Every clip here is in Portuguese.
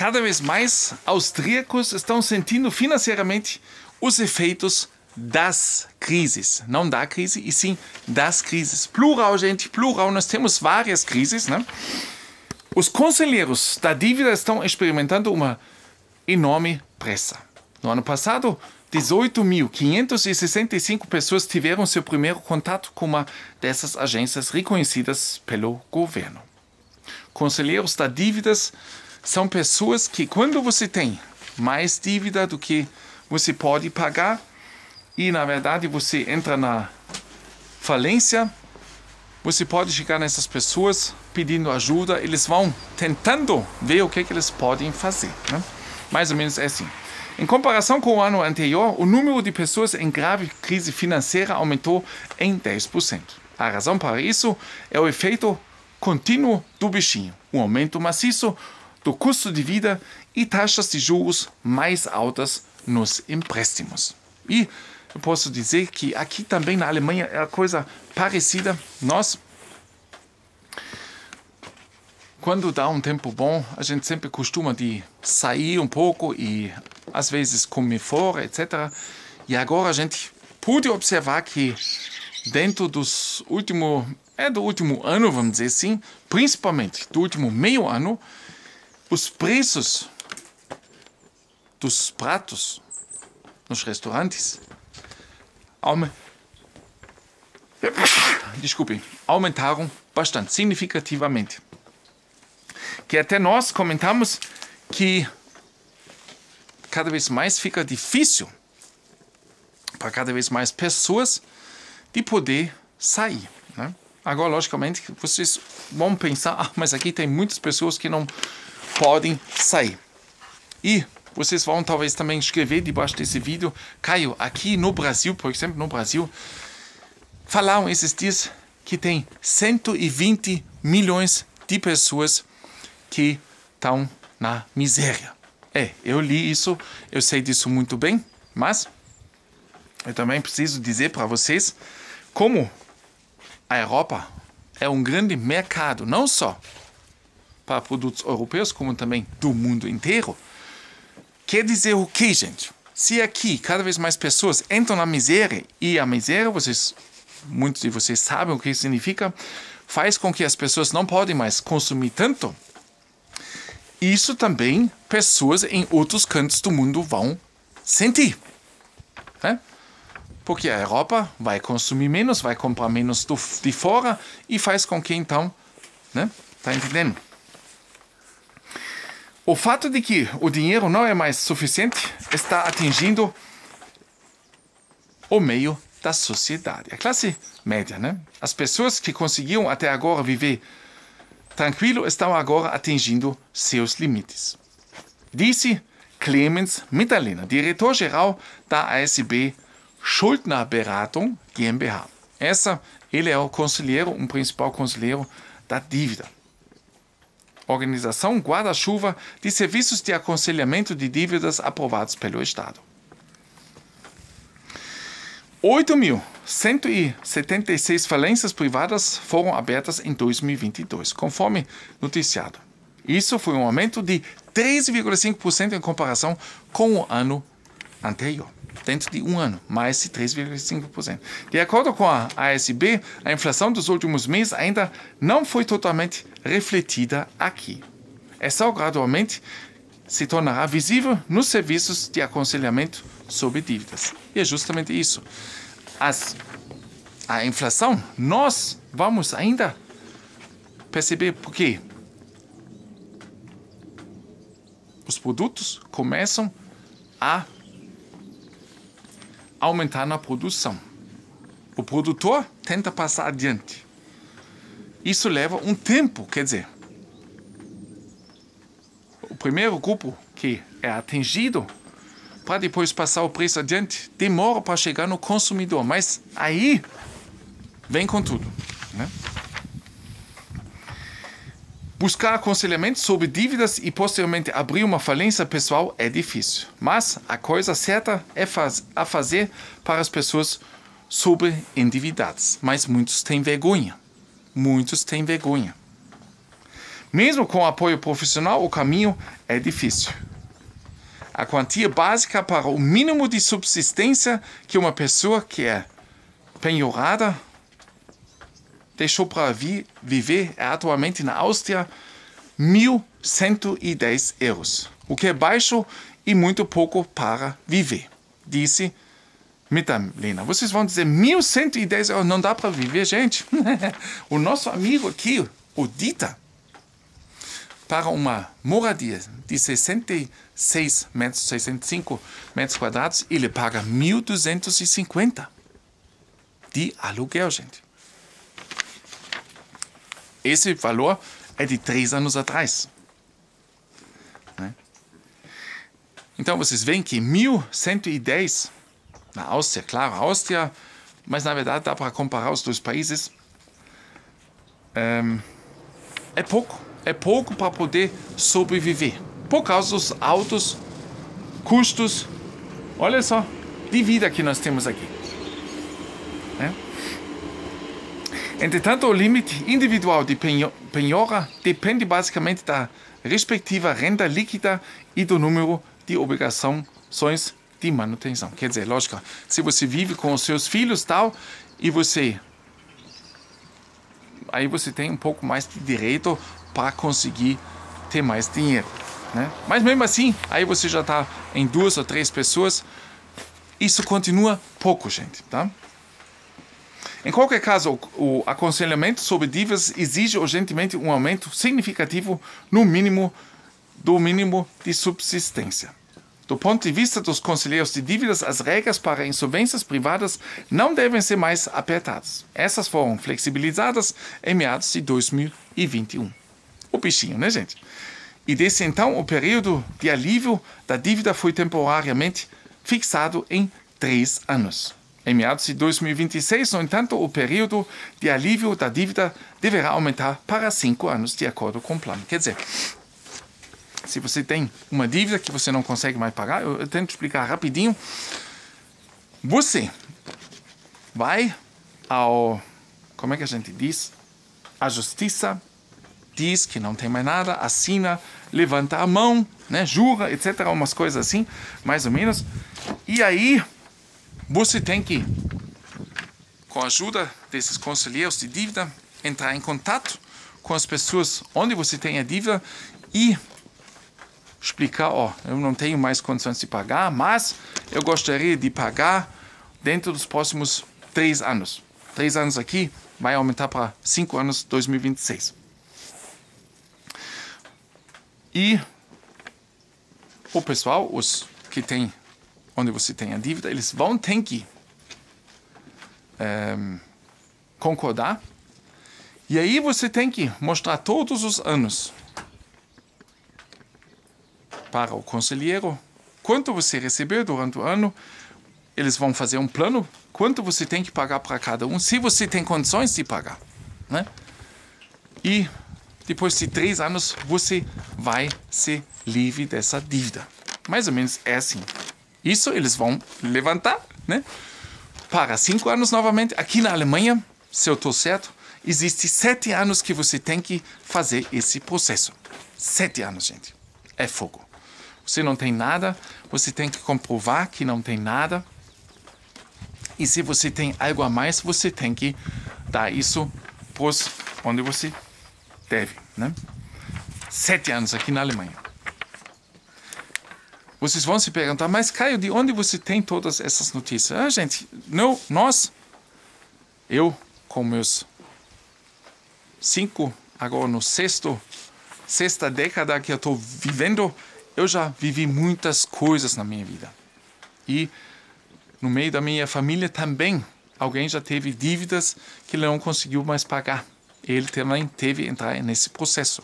cada vez mais austríacos estão sentindo financeiramente os efeitos das crises. Não da crise, e sim das crises. Plural, gente, plural. Nós temos várias crises, né? Os conselheiros da dívida estão experimentando uma enorme pressa. No ano passado, 18.565 pessoas tiveram seu primeiro contato com uma dessas agências reconhecidas pelo governo. Conselheiros da dívidas são pessoas que, quando você tem mais dívida do que você pode pagar e, na verdade, você entra na falência, você pode chegar nessas pessoas pedindo ajuda, eles vão tentando ver o que eles podem fazer, né? Mais ou menos é assim. Em comparação com o ano anterior, o número de pessoas em grave crise financeira aumentou em 10%. A razão para isso é o efeito contínuo do bichinho, um aumento maciço do custo de vida e taxas de juros mais altas nos empréstimos. E eu posso dizer que aqui também na Alemanha é a coisa parecida. Nós, quando dá um tempo bom, a gente sempre costuma de sair um pouco e às vezes comer fora, etc. E agora a gente pôde observar que dentro do último ano, vamos dizer assim, principalmente do último meio ano, os preços dos pratos nos restaurantes aumentaram bastante, significativamente. Que até nós comentamos que cada vez mais fica difícil para cada vez mais pessoas de poder sair, né? Agora, logicamente, vocês vão pensar, mas aqui tem muitas pessoas que não podem sair. E vocês vão talvez também escrever debaixo desse vídeo, Caio, aqui no Brasil, por exemplo, no Brasil, falaram esses dias que tem 120 milhões de pessoas que estão na miséria. Eu li isso, eu sei disso muito bem, mas eu também preciso dizer para vocês como a Europa é um grande mercado, não só para produtos europeus, como também do mundo inteiro. Quer dizer o quê, gente? Se aqui cada vez mais pessoas entram na miséria, e a miséria, muitos de vocês sabem o que significa, faz com que as pessoas não podem mais consumir tanto, isso também pessoas em outros cantos do mundo vão sentir, né? Porque a Europa vai consumir menos, vai comprar menos de fora e faz com que então, né? Tá entendendo? O fato de que o dinheiro não é mais suficiente está atingindo o meio da sociedade, a classe média, né? As pessoas que conseguiam até agora viver tranquilo estão agora atingindo seus limites. Disse Clemens Mitterlehner, diretor-geral da ASB Schuldnerberatung GmbH. Ele é o conselheiro, um principal conselheiro da dívida. Organização guarda-chuva de serviços de aconselhamento de dívidas aprovados pelo Estado. 8.176 falências privadas foram abertas em 2022, conforme noticiado. Isso foi um aumento de 13,5% em comparação com o ano anterior. Dentro de um ano, mais de 3,5%. De acordo com a ASB, a inflação dos últimos meses ainda não foi totalmente refletida aqui. É só gradualmente se tornará visível nos serviços de aconselhamento sobre dívidas. E é justamente isso. A inflação, nós vamos ainda perceber porque os produtos começam a aumentar na produção. O produtor tenta passar adiante. Isso leva um tempo, quer dizer, o primeiro grupo que é atingido para depois passar o preço adiante, demora para chegar no consumidor, mas aí vem com tudo, né? Buscar aconselhamento sobre dívidas e posteriormente abrir uma falência pessoal é difícil, mas a coisa certa é a fazer para as pessoas sobreendividadas. Mas muitos têm vergonha. Muitos têm vergonha. Mesmo com apoio profissional, o caminho é difícil. A quantia básica para o mínimo de subsistência que uma pessoa que é penhorada deixou para viver é atualmente na Áustria 1.110 euros, o que é baixo e muito pouco para viver, disse Mitterlehner. Vocês vão dizer, 1.110 euros não dá para viver, gente? O nosso amigo aqui, o Dieter, para uma moradia de 65 metros quadrados, ele paga 1.250 de aluguel, gente. Esse valor é de 3 anos atrás. Né? Então, vocês veem que 1.110 na Áustria, claro, a Áustria, mas na verdade dá para comparar os dois países. É pouco para poder sobreviver. Por causa dos altos custos, olha só, de vida que nós temos aqui. Né? Entretanto, o limite individual de penhora depende basicamente da respectiva renda líquida e do número de obrigações de manutenção. Quer dizer, lógico, se você vive com os seus filhos tal, e aí você tem um pouco mais de direito para conseguir ter mais dinheiro. Né? Mas mesmo assim, aí você já está em 2 ou 3 pessoas. Isso continua pouco, gente. Tá? Em qualquer caso, o aconselhamento sobre dívidas exige urgentemente um aumento significativo do mínimo de subsistência. Do ponto de vista dos conselheiros de dívidas, as regras para insolvências privadas não devem ser mais apertadas. Essas foram flexibilizadas em meados de 2021. O bichinho, né, gente? E desde então, o período de alívio da dívida foi temporariamente fixado em 3 anos. Em meados de 2026, no entanto, o período de alívio da dívida deverá aumentar para 5 anos, de acordo com o plano. Quer dizer, se você tem uma dívida que você não consegue mais pagar, eu tento explicar rapidinho. Você vai como é que a gente diz? A justiça diz que não tem mais nada, assina, levanta a mão, né, jura, etc. Umas coisas assim, mais ou menos. E aí, você tem que, com a ajuda desses conselheiros de dívida, entrar em contato com as pessoas onde você tem a dívida e explicar, eu não tenho mais condições de pagar, mas eu gostaria de pagar dentro dos próximos 3 anos. 3 anos aqui vai aumentar para 5 anos, 2026. E o pessoal, os que tem, onde você tem a dívida, eles vão ter que concordar. E aí você tem que mostrar todos os anos para o conselheiro quanto você recebeu durante o ano. Eles vão fazer um plano, quanto você tem que pagar para cada um, se você tem condições de pagar. Né? E depois de 3 anos, você vai ser livre dessa dívida. Mais ou menos é assim. Isso eles vão levantar, né? Para 5 anos novamente. Aqui na Alemanha, se eu estou certo, existe 7 anos que você tem que fazer esse processo. 7 anos, gente. É fogo. Você não tem nada, você tem que comprovar que não tem nada. E se você tem algo a mais, você tem que dar isso para onde você deve. Né? 7 anos aqui na Alemanha. Vocês vão se perguntar, mas Caio, de onde você tem todas essas notícias? Gente, eu com meus 5, agora no sexta década que eu estou vivendo, eu já vivi muitas coisas na minha vida. E no meio da minha família também, alguém já teve dívidas que ele não conseguiu mais pagar. Ele também teve que entrar nesse processo.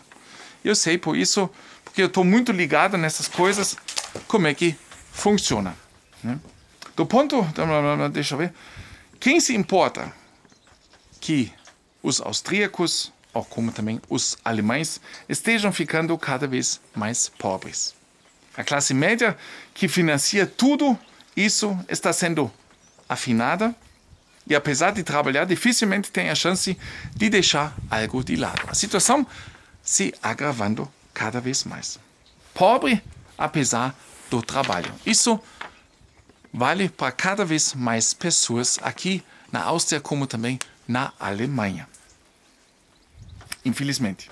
Eu sei por isso, porque eu estou muito ligado nessas coisas, como é que funciona. Né? Do ponto, deixa eu ver, quem se importa que os austríacos, ou como também os alemães, estejam ficando cada vez mais pobres? A classe média que financia tudo isso está sendo afinada e, apesar de trabalhar, dificilmente tem a chance de deixar algo de lado. A situação se agravando cada vez mais. Pobre, apesar do trabalho. Isso vale para cada vez mais pessoas aqui na Áustria, como também na Alemanha. Infelizmente.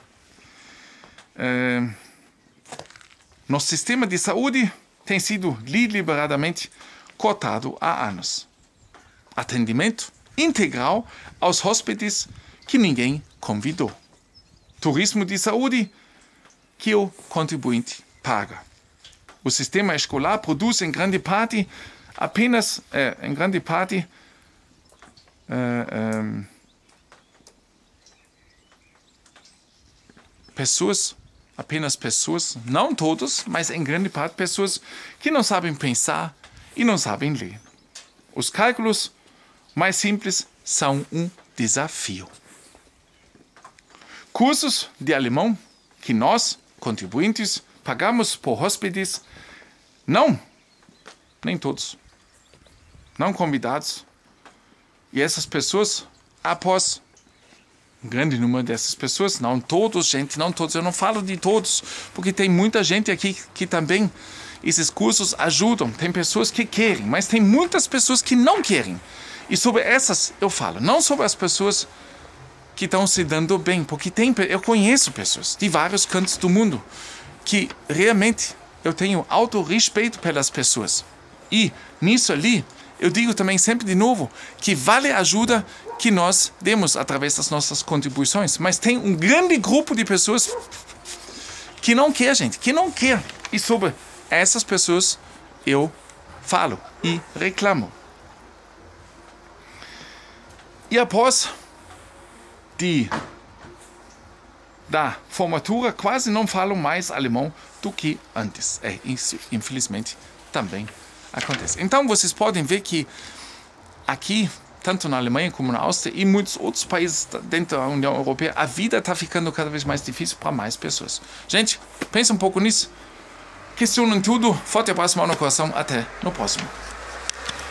Nosso sistema de saúde tem sido deliberadamente cortado há anos. Atendimento integral aos hóspedes que ninguém convidou. Turismo de saúde que o contribuinte paga. O sistema escolar produz em grande parte apenas pessoas, não todos, mas em grande parte pessoas que não sabem pensar e não sabem ler. Os cálculos mais simples são um desafio. Cursos de alemão que nós, contribuintes, pagamos por hóspedes, nem todos, não convidados. E essas pessoas, após um grande número dessas pessoas, não todos, eu não falo de todos, porque tem muita gente aqui que também, esses cursos ajudam, tem pessoas que querem, mas tem muitas pessoas que não querem. E sobre essas eu falo, não sobre as pessoas que estão se dando bem, porque eu conheço pessoas de vários cantos do mundo, que realmente eu tenho alto respeito pelas pessoas. E nisso ali, eu digo também sempre de novo, que vale a ajuda que nós demos através das nossas contribuições, mas tem um grande grupo de pessoas que não quer, que não quer. E sobre essas pessoas eu falo e reclamo. E após da formatura, quase não falo mais alemão do que antes. Isso, infelizmente, também acontece. Então, vocês podem ver que aqui, tanto na Alemanha como na Áustria e muitos outros países dentro da União Europeia, a vida está ficando cada vez mais difícil para mais pessoas. Gente, pensa um pouco nisso. Questionem tudo. Forte abraço, mão no coração. Até no próximo.